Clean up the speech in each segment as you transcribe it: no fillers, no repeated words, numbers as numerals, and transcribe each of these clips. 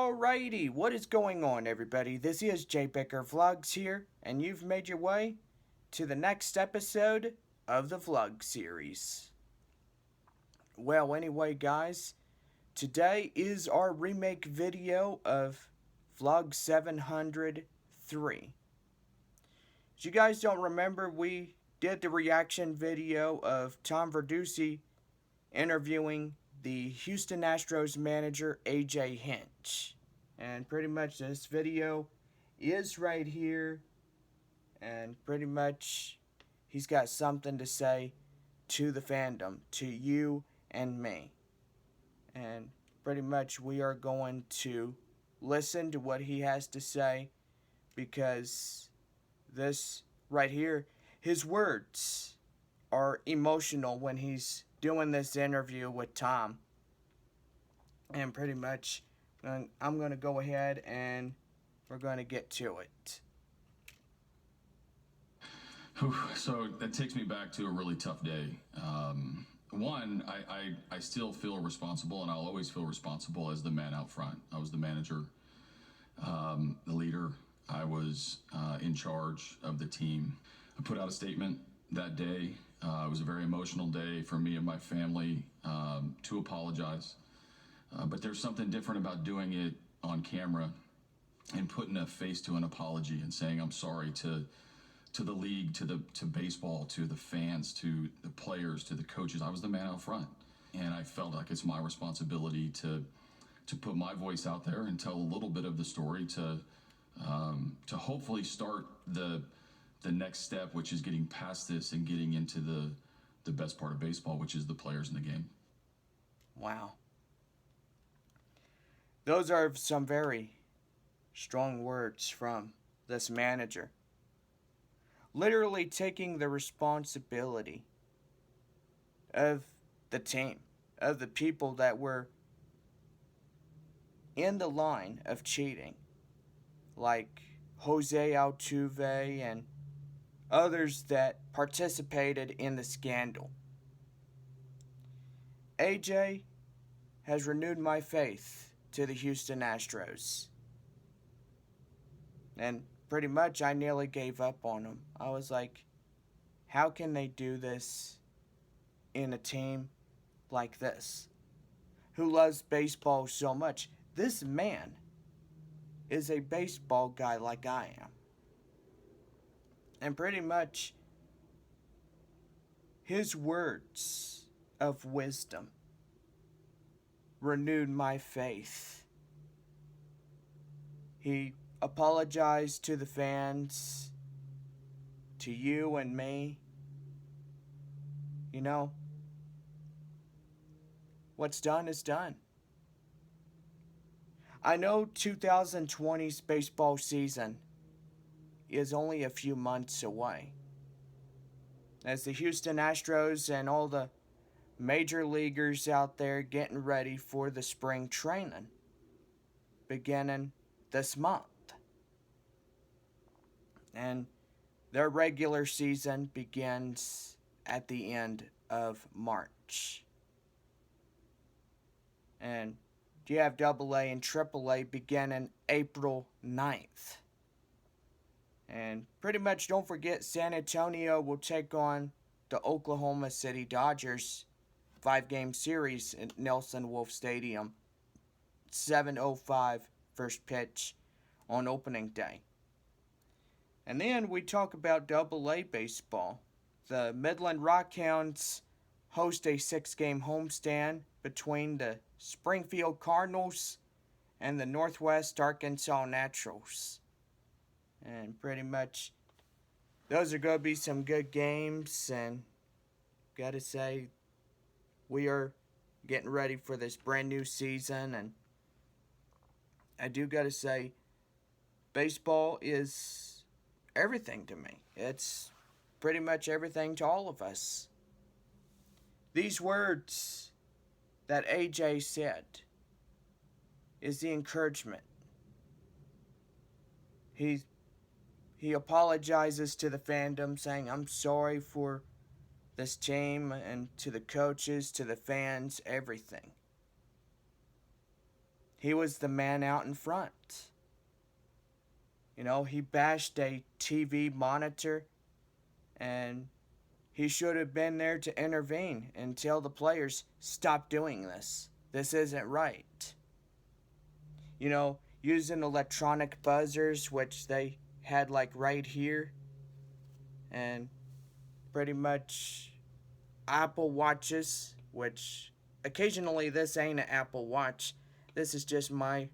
Alrighty, what is going on, everybody? This is Jay Becker Vlogs here, and you've made your way to the next episode of the vlog series. Well, anyway, guys, today is our remake video of Vlog 703. As you guys don't remember, we did the reaction video of Tom Verducci interviewing the Houston Astros manager AJ Hinch. And pretty much this video is right here, and pretty much he's got something to say to the fandom, to you and me. And pretty much we are going to listen to what he has to say, because this right here, his words are emotional when he's doing this interview with Tom. And pretty much I'm going to go ahead and we're going to get to it. So that takes me back to a really tough day. One, I still feel responsible, and I'll always feel responsible as the man out front. I was the manager, the leader. I was in charge of the team. I put out a statement that day. It was a very emotional day for me and my family to apologize. But there's something different about doing it on camera and putting a face to an apology and saying I'm sorry to the league, to baseball, to the fans, to the players, to the coaches. I was the man out front, and I felt like it's my responsibility to put my voice out there and tell a little bit of the story to hopefully start the next step, which is getting past this and getting into the best part of baseball, which is the players in the game. Wow. Those are some very strong words from this manager. Literally taking the responsibility of the team, of the people that were in the line of cheating, like Jose Altuve and others that participated in the scandal. AJ has renewed my faith to the Houston Astros. And pretty much I nearly gave up on them. I was like, how can they do this in a team like this, who loves baseball so much? This man is a baseball guy like I am. And pretty much his words of wisdom renewed my faith. He apologized to the fans, to you and me. You know, what's done is done. I know 2020's baseball season is only a few months away, as the Houston Astros and all the major leaguers out there getting ready for the spring training beginning this month. And their regular season begins at the end of March. And you have AA and AAA beginning April 9th. And pretty much don't forget, San Antonio will take on the Oklahoma City Dodgers 5-game series at Nelson Wolff Stadium. 7:05 first pitch on opening day. And then we talk about AA baseball. The Midland Rockhounds host a 6-game homestand between the Springfield Cardinals and the Northwest Arkansas Naturals. And pretty much those are going to be some good games, and gotta say, we are getting ready for this brand new season. And I do gotta say, baseball is everything to me. It's pretty much everything to all of us. These words that AJ said is the encouragement. He apologizes to the fandom, saying, I'm sorry for this team, and to the coaches, to the fans, everything. he was the man out in front. You know, he bashed a TV monitor, and he should have been there to intervene and tell the players, stop doing this. This isn't right. You know, using electronic buzzers, which they had like right here, and pretty much Apple Watches, which occasionally this ain't an Apple Watch. This is just my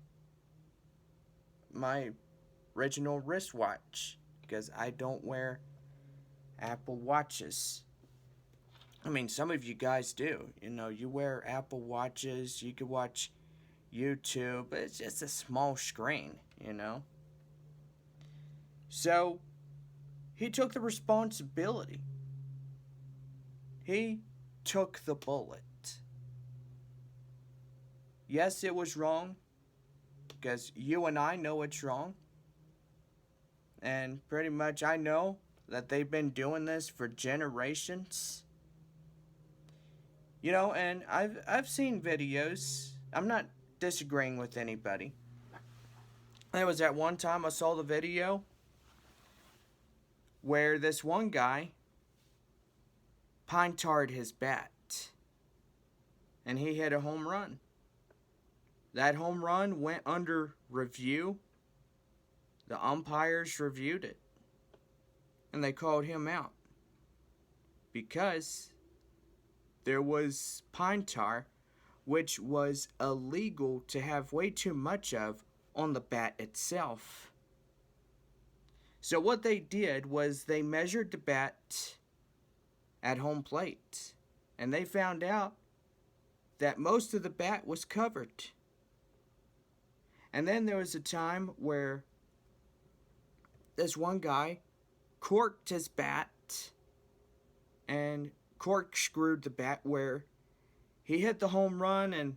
original wristwatch because I don't wear Apple Watches. I mean, some of you guys do. You know, you wear Apple Watches, you can watch YouTube, but it's just a small screen, you know? So, he took the responsibility. He took the bullet. Yes, it was wrong, because you and I know it's wrong. And pretty much I know that they've been doing this for generations. You know, and I've seen videos. I'm not disagreeing with anybody. There was at one time I saw the video where this one guy pine tarred his bat and he hit a home run. That home run went under review. The umpires reviewed it and they called him out because there was pine tar, which was illegal to have way too much of on the bat itself. So what they did was they measured the bat at home plate, and they found out that most of the bat was covered. And then there was a time where this one guy corked his bat and corkscrewed the bat where he hit the home run and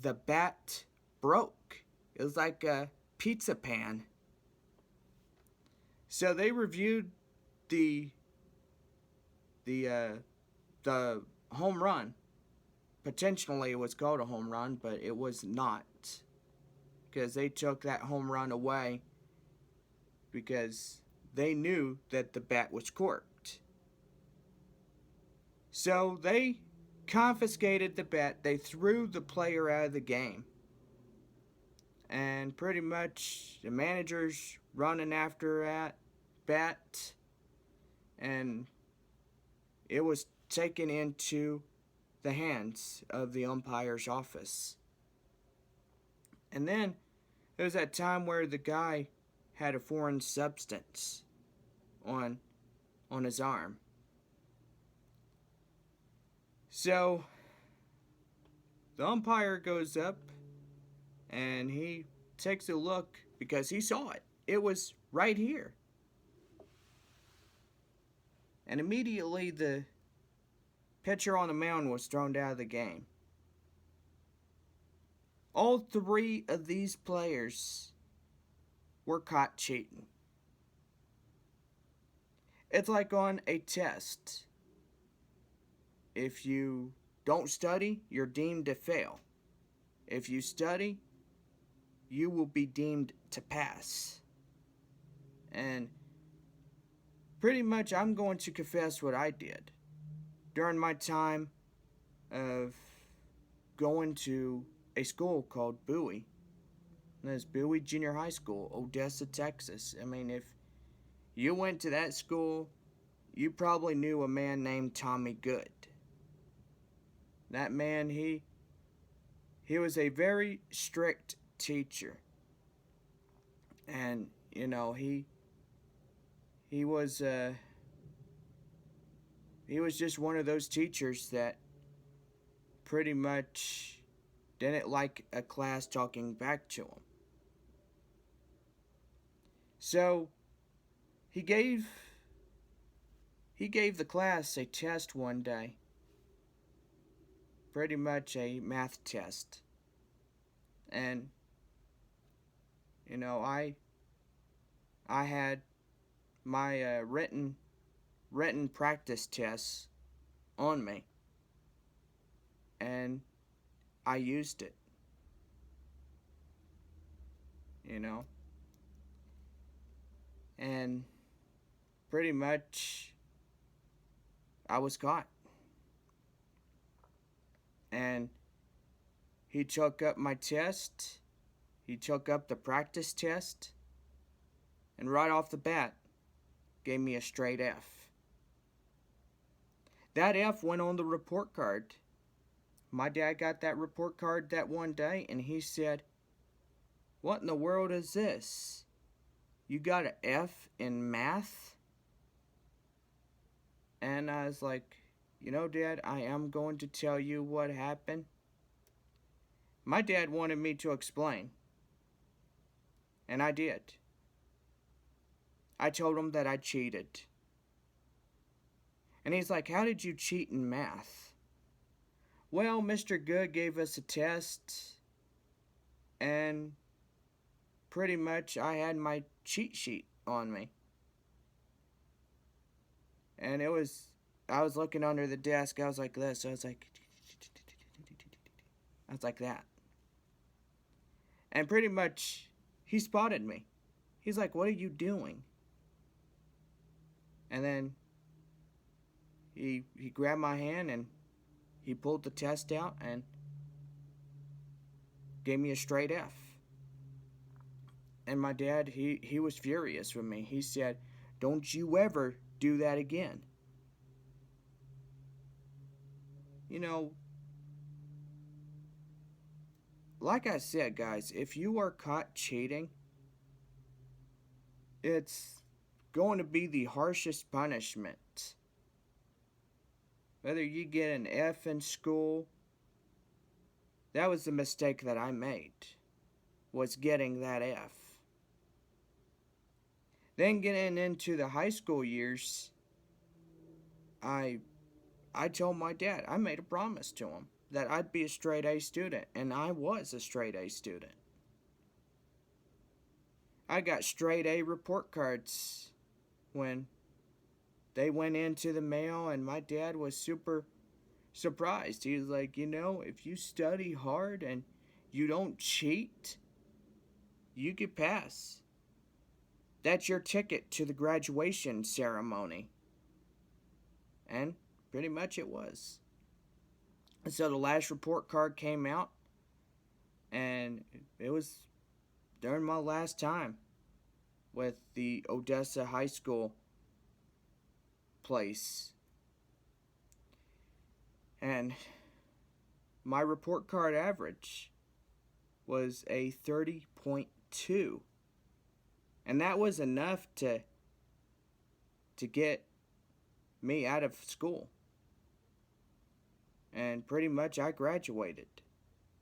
the bat broke. It was like a pizza pan. So they reviewed the home run. Potentially it was called a home run, but it was not, because they took that home run away because they knew that the bat was corked. So they confiscated the bat. They threw the player out of the game. And pretty much the manager's running after that bat. And it was taken into the hands of the umpire's office. And then there was that time where the guy had a foreign substance on his arm. So the umpire goes up and he takes a look because he saw it. It was right here. And immediately the pitcher on the mound was thrown out of the game. All three of these players were caught cheating. It's like on a test. If you don't study, you're deemed to fail. If you study, you will be deemed to pass. And pretty much I'm going to confess what I did during my time of going to a school called Bowie. That's Bowie Junior High School, Odessa, Texas. I mean, if you went to that school, you probably knew a man named Tommy Good. That man, he was a very strict teacher. And, you know, he was just one of those teachers that pretty much didn't like a class talking back to him. So he gave the class a test one day. Pretty much a math test. And you know, I had my written practice tests on me, and I used it. you know. And pretty much I was caught. And he took up my test. He took up the practice test. And right off the bat, gave me a straight F. That F went on the report card. My dad got that report card that one day and he said, "What in the world is this? You got an F in math?" And I was like, Dad, I am going to tell you what happened. My dad wanted me to explain. And I did. I told him that I cheated. And he's like, "How did you cheat in math?" "Well, Mr. Good gave us a test. And pretty much I had my cheat sheet on me. And I was looking under the desk. I was like this. I was like that. And pretty much he spotted me. He's like, "What are you doing?" And then he grabbed my hand and he pulled the test out and gave me a straight F. And my dad, he was furious with me. He said, "Don't you ever do that again." Like I said, guys, if you are caught cheating, it's going to be the harshest punishment. Whether you get an F in school, that was the mistake that I made, was getting that F. Then getting into the high school years, I told my dad, I made a promise to him that I'd be a straight A student, and I was a straight A student. I got straight A report cards when they went into the mail, and my dad was super surprised. He was like, if you study hard and you don't cheat, you could pass. That's your ticket to the graduation ceremony. And pretty much it was. And so the last report card came out, and it was during my last time with the Odessa High School place. And my report card average was a 30.2. And that was enough to get me out of school. And pretty much I graduated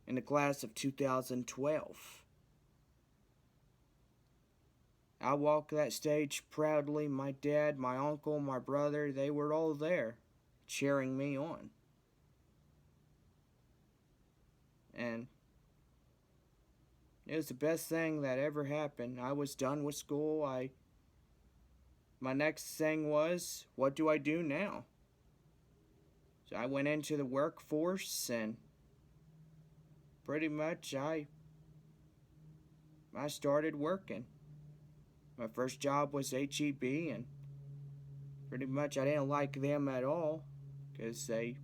in the class of 2012. I walked that stage proudly. My dad, my uncle, my brother, they were all there cheering me on. And it was the best thing that ever happened. I was done with school. My next thing was, what do I do now? So I went into the workforce, and pretty much I started working. My first job was HEB, and pretty much I didn't like them at all because they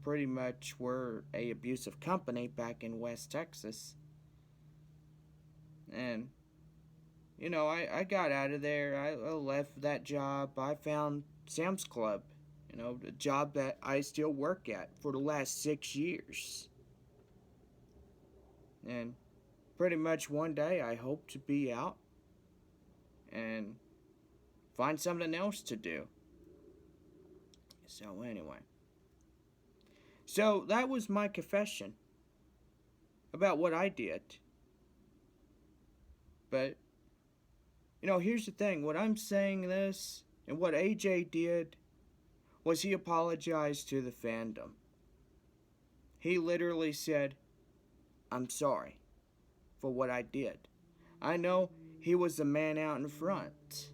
pretty much were a abusive company back in West Texas. And I got out of there. I left that job. I found Sam's Club, the job that I still work at for the last 6 years. And pretty much one day I hope to be out and find something else to do. So anyway. So that was my confession about what I did. But, here's the thing. When I'm saying this, and what AJ did, was he apologized to the fandom. He literally said, "I'm sorry for what I did. I know he was the man out in front.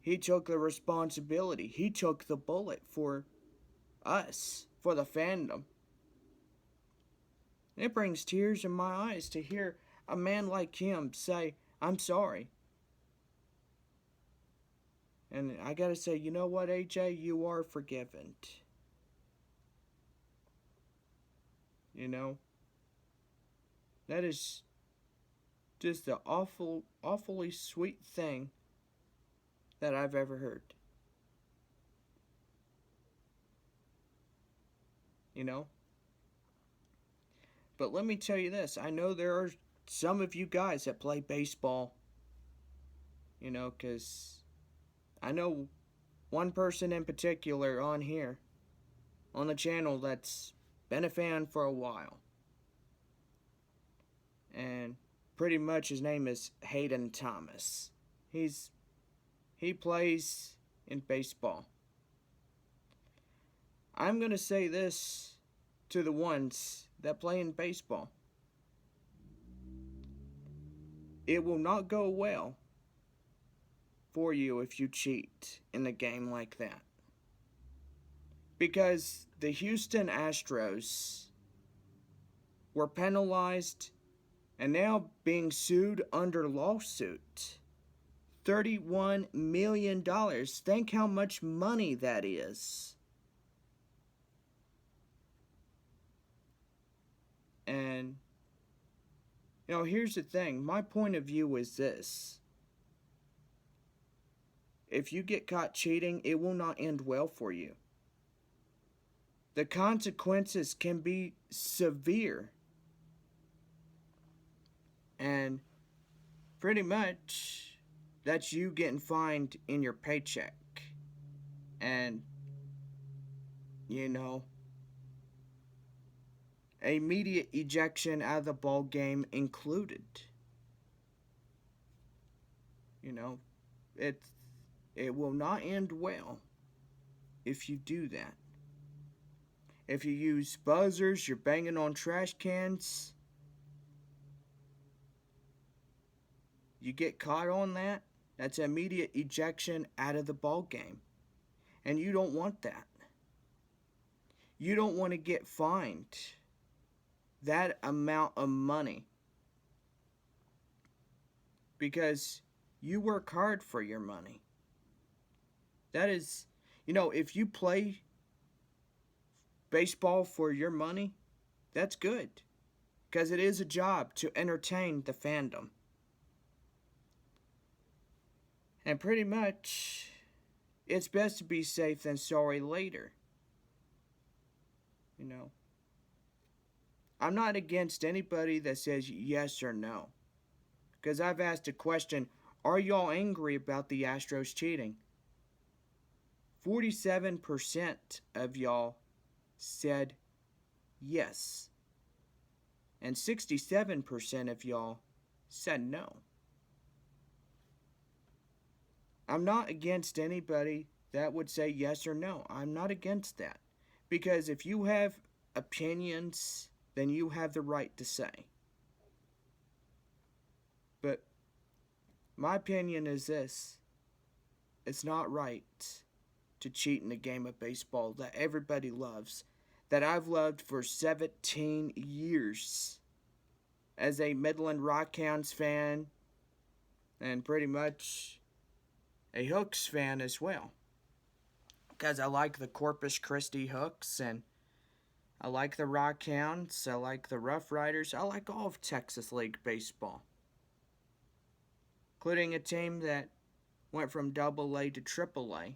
He took the responsibility. He took the bullet for us, for the fandom." And it brings tears in my eyes to hear a man like him say, I'm sorry. And I gotta say, you know what, AJ? You are forgiven. You know? That is just the awfully sweet thing that I've ever heard. You know? But let me tell you this. I know there are some of you guys that play baseball. You know, because I know one person in particular on here, on the channel, that's been a fan for a while. And pretty much his name is Hayden Thomas. He plays in baseball. I'm going to say this to the ones that play in baseball. It will not go well for you if you cheat in a game like that. Because the Houston Astros were penalized and now being sued under lawsuit. $31 million. Think how much money that is. And, you know, here's the thing. My point of view is this. If you get caught cheating, it will not end well for you. The consequences can be severe. And pretty much, that's you getting fined in your paycheck. And, you know, immediate ejection out of the ball game included. You know, it will not end well if you do that. If you use buzzers, you're banging on trash cans, you get caught on that, that's immediate ejection out of the ball game. And you don't want that. You don't want to get fined that amount of money. Because you work hard for your money. That is, you know, if you play baseball for your money, that's good. Because it is a job to entertain the fandom. And pretty much, it's best to be safe than sorry later. You know, I'm not against anybody that says yes or no. Because I've asked a question, are y'all angry about the Astros cheating? 47% of y'all said yes. And 67% of y'all said no. I'm not against anybody that would say yes or no. I'm not against that. Because if you have opinions, then you have the right to say. But my opinion is this. It's not right to cheat in a game of baseball that everybody loves, that I've loved for 17 years as a Midland Rockhounds fan and pretty much a Hooks fan as well. Because I like the Corpus Christi Hooks and I like the Rockhounds, I like the Rough Riders, I like all of Texas League baseball. Including a team that went from AA to AAA.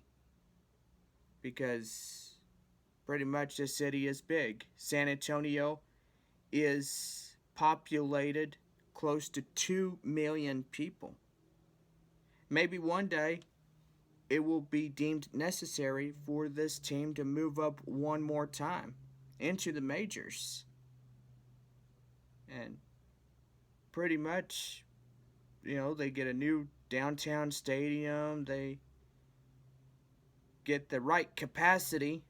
Because pretty much this city is big. San Antonio is populated close to 2 million people. Maybe one day it will be deemed necessary for this team to move up one more time into the majors. And pretty much, you know, they get a new downtown stadium, they get the right capacity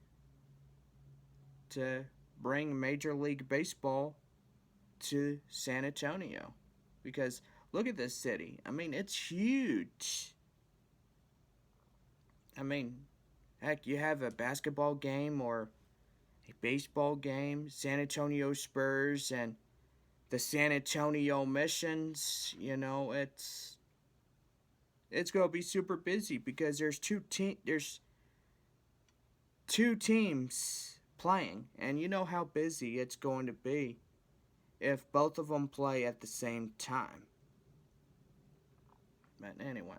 to bring Major League Baseball to San Antonio. Because look at this city. I mean, it's huge. I mean, heck, you have a basketball game or a baseball game, San Antonio Spurs and the San Antonio missions. It's gonna be super busy because there's two teams playing, and you know how busy it's going to be if both of them play at the same time. But anyway,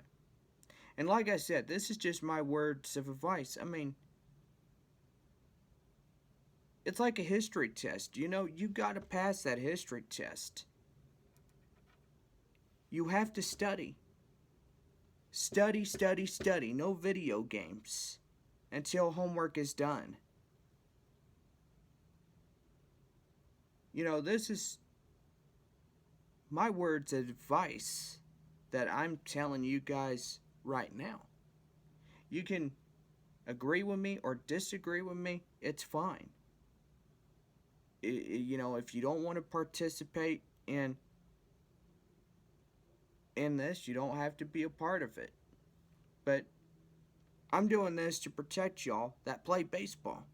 and like I said, this is just my words of advice. I mean, it's like a history test. You got to pass that history test. You have to study. Study, study, study. No video games until homework is done. This is my words of advice that I'm telling you guys right now. You can agree with me or disagree with me, it's fine. If you don't want to participate in this, you don't have to be a part of it. But I'm doing this to protect y'all that play baseball.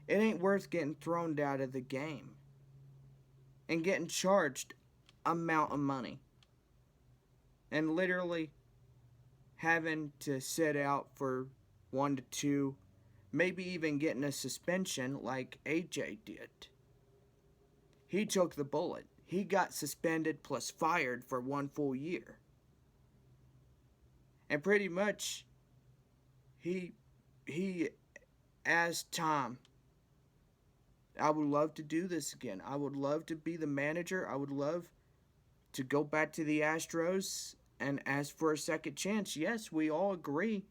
It ain't worth getting thrown out of the game and getting charged amount of money and literally having to sit out for 1 to 2, maybe even getting a suspension like AJ did. He took the bullet. He got suspended plus fired for 1 full year. And pretty much he asked Tom, I would love to do this again. I would love to be the manager. I would love to go back to the Astros and ask for a second chance. Yes, we all agree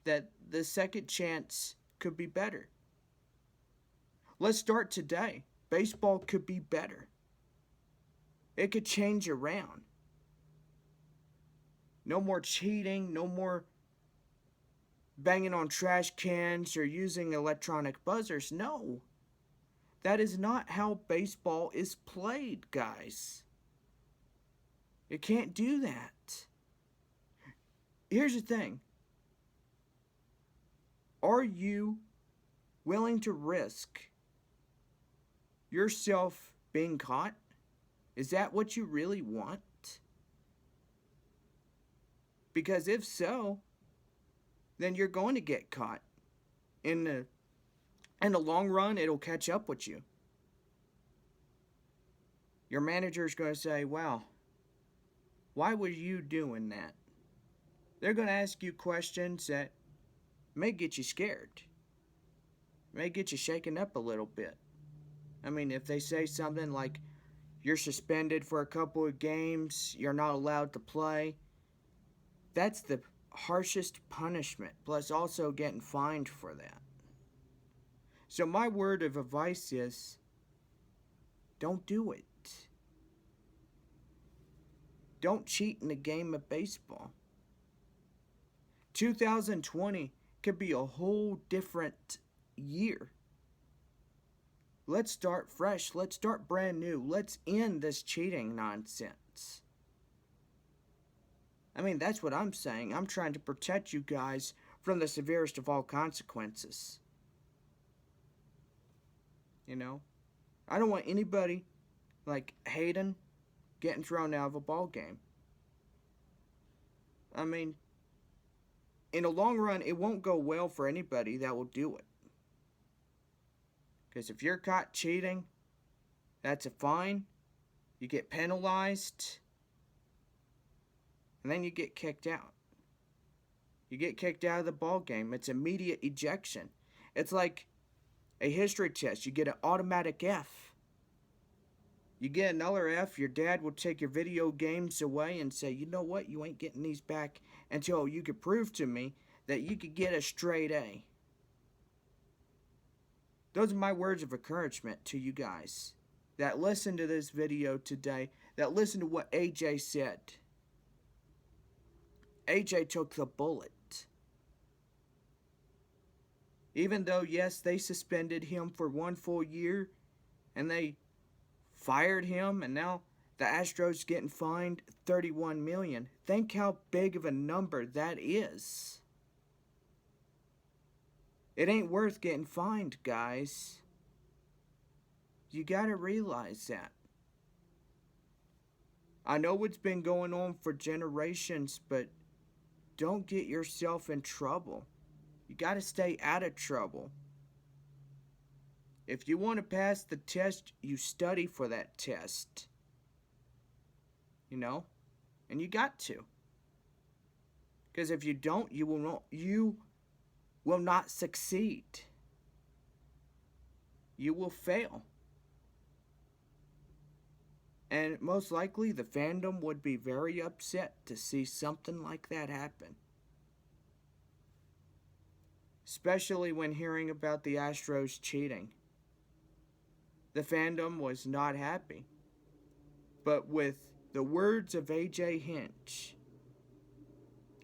that the second chance could be better. Let's start today. Baseball could be better. It could change around. No more cheating, no more banging on trash cans or using electronic buzzers. No. That is not how baseball is played, guys. You can't do that. Here's the thing. Are you willing to risk yourself being caught? Is that what you really want? Because if so, then you're going to get caught. In the long run, it'll catch up with you. Your manager's going to say, wow, why were you doing that? They're going to ask you questions that may get you scared. May get you shaken up a little bit. I mean, if they say something like, you're suspended for a couple of games, you're not allowed to play, that's the harshest punishment, plus also getting fined for that. So my word of advice is, don't do it. Don't cheat in the game of baseball. 2020 could be a whole different year. Let's start fresh. Let's start brand new. Let's end this cheating nonsense. I mean, that's what I'm saying. I'm trying to protect you guys from the severest of all consequences. I don't want anybody like Hayden getting thrown out of a ball game. I mean, in the long run, it won't go well for anybody that will do it. Because if you're caught cheating, that's a fine. You get penalized. And then you get kicked out. You get kicked out of the ball game. It's immediate ejection. It's like a history test. You get an automatic F. You get another F, your dad will take your video games away and say, you know what, you ain't getting these back until you could prove to me that you could get a straight A. Those are my words of encouragement to you guys that listen to this video today, that listen to what AJ said. AJ took the bullet. Even though, yes, they suspended him for 1 full year and they fired him, and now the Astros getting fined $31 million. Think how big of a number that is. It ain't worth getting fined, guys. You gotta realize that. I know it's been going on for generations, but don't get yourself in trouble. You got to stay out of trouble. If you want to pass the test, you study for that test. You know? And you got to. Because if you don't, you will not succeed. You will fail. And most likely the fandom would be very upset to see something like that happen. Especially when hearing about the Astros cheating. The fandom was not happy. But with the words of AJ Hinch,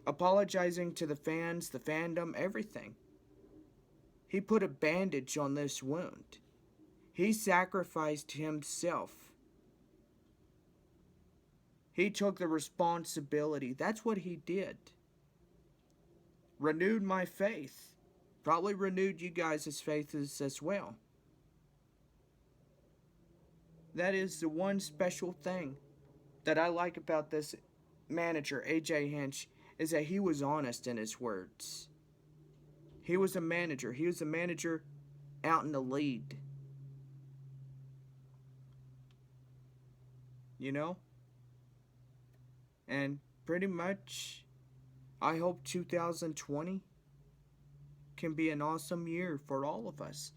apologizing to the fans, the fandom, everything, he put a bandage on this wound. He sacrificed himself. He took the responsibility. That's what he did. Renewed my faith. Probably renewed you guys' faiths as well. That is the one special thing that I like about this manager, AJ Hinch, is that he was honest in his words. He was a manager. He was a manager out in the lead. You know? And pretty much, I hope 2020 can be an awesome year for all of us.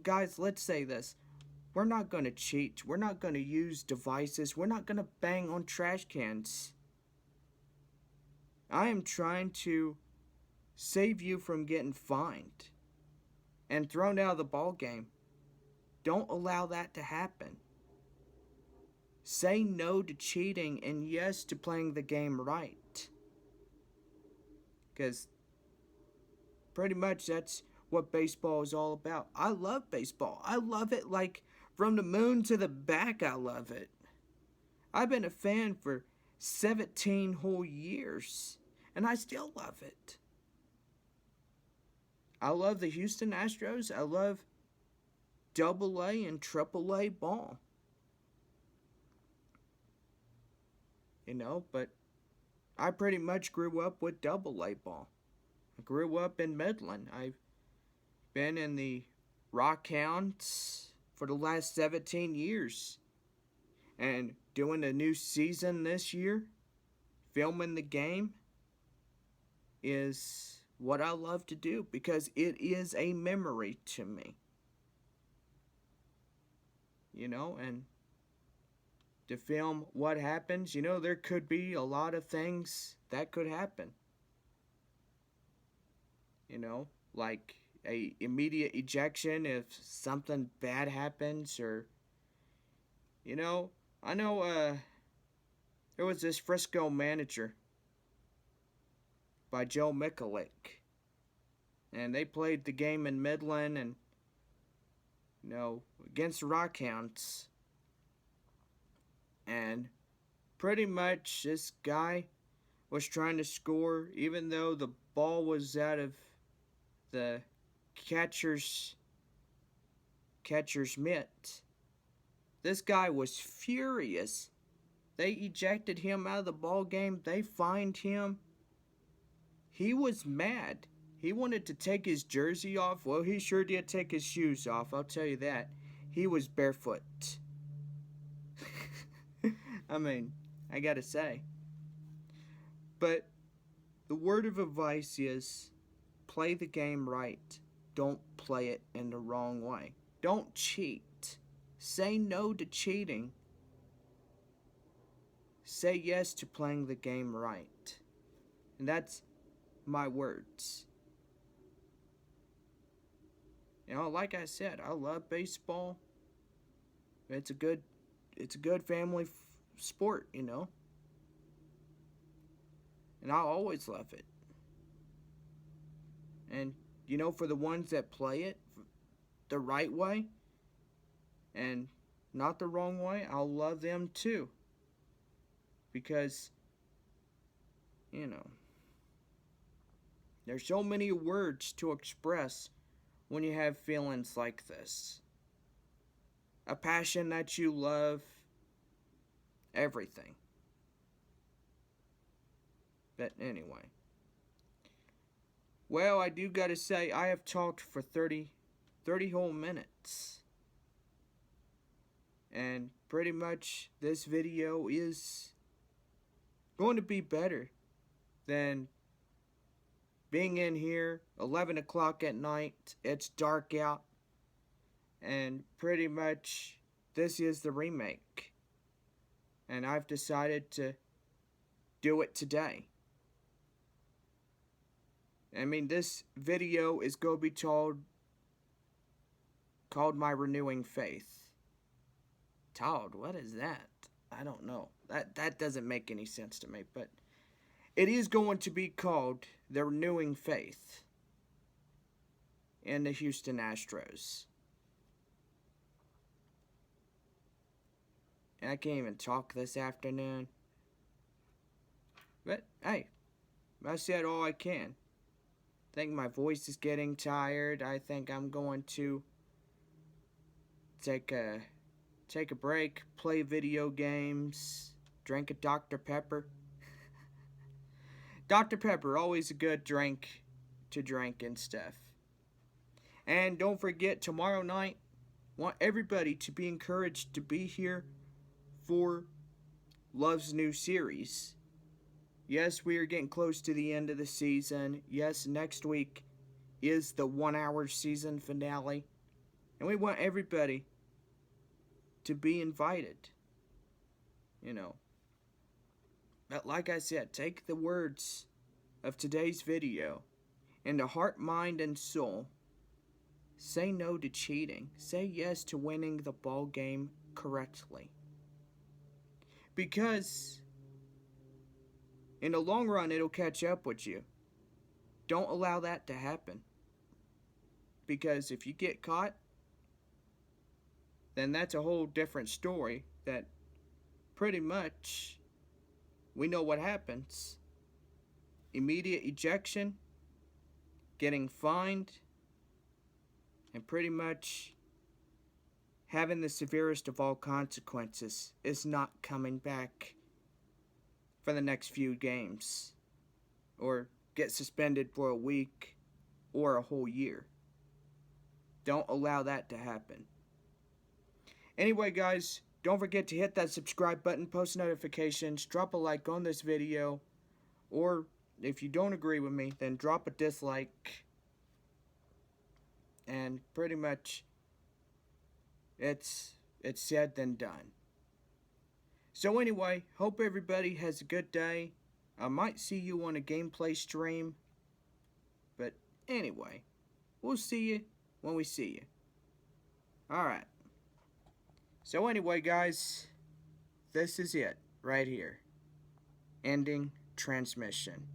Guys, let's say this. We're not going to cheat. We're not going to use devices. We're not going to bang on trash cans. I am trying to save you from getting fined and thrown out of the ball game. Don't allow that to happen. Say no to cheating and yes to playing the game right. Because pretty much that's what baseball is all about. I love baseball. I love it like from the moon to the back. I love it. I've been a fan for 17 whole years, and I still love it. I love the Houston Astros. I love AA and AAA ball. You know, but I pretty much grew up with AA ball. I grew up in Midland. I've been in the Rockhounds for the last 17 years. And doing a new season this year, filming the game, is what I love to do because it is a memory to me. You know, and to film what happens, you know, there could be a lot of things that could happen. You know, like a immediate ejection if something bad happens, or you know, I know there was this Frisco manager by Joe Mikulik, and they played the game in Midland and you know against the Rockhounds, and pretty much this guy was trying to score even though the ball was out of the catcher's mitt. This guy was furious. They ejected him out of the ball game. They fined him. He was mad. He wanted to take his jersey off. Well, he sure did take his shoes off, I'll tell you that. He was barefoot. I mean, I gotta say. But the word of advice is play the game right. Don't play it in the wrong way. Don't cheat. Say no to cheating. Say yes to playing the game right. And that's my words. You know, like I said, I love baseball. It's a good family sport, you know. And I'll always love it. And, you know, for the ones that play it the right way and not the wrong way, I'll love them too. Because, you know, there's so many words to express when you have feelings like this. A passion that you love, everything. But anyway. Well, I do gotta say, I have talked for 30 whole minutes. And pretty much this video is going to be better than being in here 11 o'clock at night. It's dark out. And pretty much this is the remake. And I've decided to do it today. I mean, this video is going to be called My Renewing Faith. Todd, what is that? I don't know. That doesn't make any sense to me, but it is going to be called The Renewing Faith in the Houston Astros. And I can't even talk this afternoon. But hey, I said all I can. I think my voice is getting tired. I think I'm going to take a break, play video games, drink a Dr. Pepper. Dr. Pepper, always a good drink to drink and stuff. And don't forget, tomorrow night, want everybody to be encouraged to be here for Love's new series. Yes, we are getting close to the end of the season. Yes, next week is the 1-hour season finale. And we want everybody to be invited. You know. But like I said, take the words of today's video into heart, mind, and soul. Say no to cheating. Say yes to winning the ball game correctly. Because in the long run, it'll catch up with you. Don't allow that to happen. Because if you get caught, then that's a whole different story that pretty much we know what happens. Immediate ejection, getting fined, and pretty much having the severest of all consequences is not coming back for the next few games, or get suspended for a week or a whole year. Don't allow that to happen. Anyway, guys, don't forget to hit that subscribe button, post notifications, drop a like on this video, or if you don't agree with me, then drop a dislike. And pretty much it's said then done. So anyway, hope everybody has a good day. I might see you on a gameplay stream. But anyway, we'll see you when we see you. Alright. So anyway, guys, this is it right here. Ending transmission.